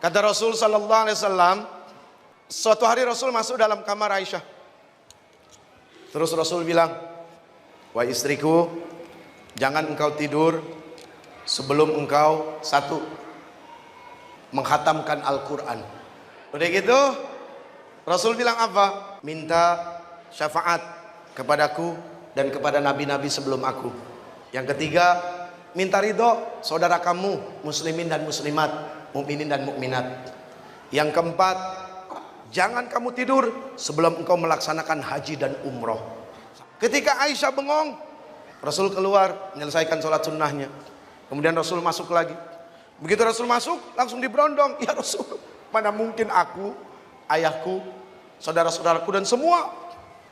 Kata Rasul sallallahu alaihi wasallam, suatu hari Rasul masuk dalam kamar Aisyah. Terus Rasul bilang, "Wahai istriku, jangan engkau tidur sebelum engkau satu menghatamkan Al-Quran." Udah gitu Rasul bilang apa? Minta syafaat kepadaku dan kepada nabi-nabi sebelum aku. Yang ketiga, minta ridho saudara kamu muslimin dan muslimat, mukminin dan mukminat. Yang keempat, jangan kamu tidur sebelum engkau melaksanakan haji dan umroh. Ketika Aisyah bengong, Rasul keluar menyelesaikan sholat sunnahnya. Kemudian Rasul masuk lagi. Begitu Rasul masuk, langsung diberondong. Ya Rasul, mana mungkin aku, ayahku, saudara-saudaraku dan semua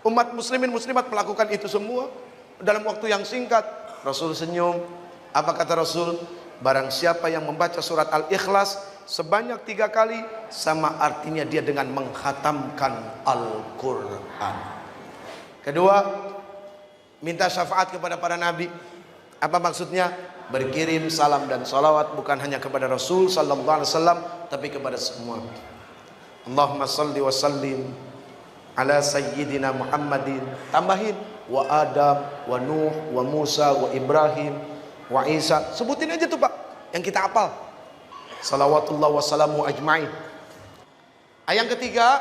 umat muslimin muslimat melakukan itu semua dalam waktu yang singkat. Rasul senyum. Apa kata Rasul? Barang siapa yang membaca surat Al-Ikhlas sebanyak 3 kali, sama artinya dia dengan menghatamkan Al-Quran. Kedua, minta syafaat kepada para nabi. Apa maksudnya? Berkirim salam dan salawat bukan hanya kepada Rasul sallallahu alaihi wasallam, tapi kepada semua. Allahumma salli wa sallim ala sayyidina Muhammadin. Tambahin wa Adam, wa Nuh, wa Musa, wa Ibrahim, wa Isa. Sebutin aja tuh Pak, yang kita hafal. Salawatullah wassalamu ajma'in. Yang ketiga,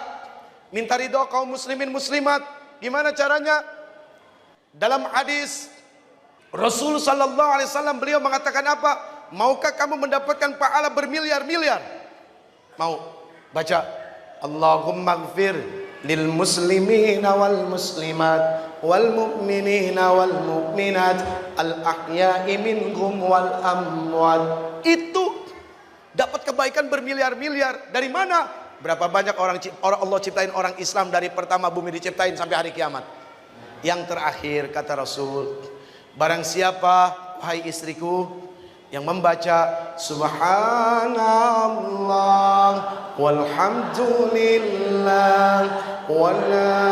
minta ridho kaum muslimin muslimat. Gimana caranya? Dalam hadis Rasul sallallahu alaihi wasallam beliau mengatakan apa? Maukah kamu mendapatkan pahala bermiliar-miliar? Mau? Baca Allahumma gfir lil muslimina wal muslimat wal mu'minina wal mu'minat al ahya'i minhum wal amwat. Itu dapat kebaikan bermiliar-miliar. Dari mana? Berapa banyak orang Allah ciptain orang Islam dari pertama bumi diciptain sampai hari kiamat. Yang terakhir kata Rasul, barang siapa, wahai istriku, yang membaca subhanallah walhamdulillah wala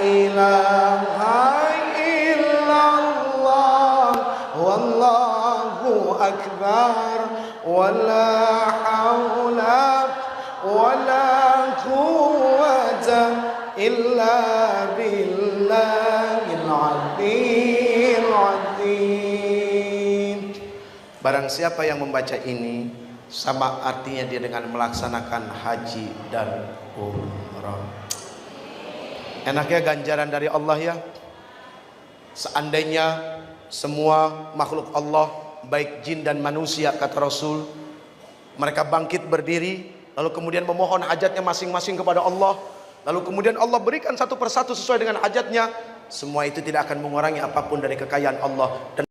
ilaha illallah wallahu akbar wala haula wala quwwata illa billahil aliyyil azim. Barang siapa yang membaca ini, sama artinya dia dengan melaksanakan haji dan umrah. Enaknya ganjaran dari Allah ya. Seandainya semua makhluk Allah, baik jin dan manusia, kata Rasul, mereka bangkit berdiri, lalu kemudian memohon hajatnya masing-masing kepada Allah, lalu kemudian Allah berikan satu persatu sesuai dengan hajatnya, semua itu tidak akan mengurangi apapun dari kekayaan Allah. Dan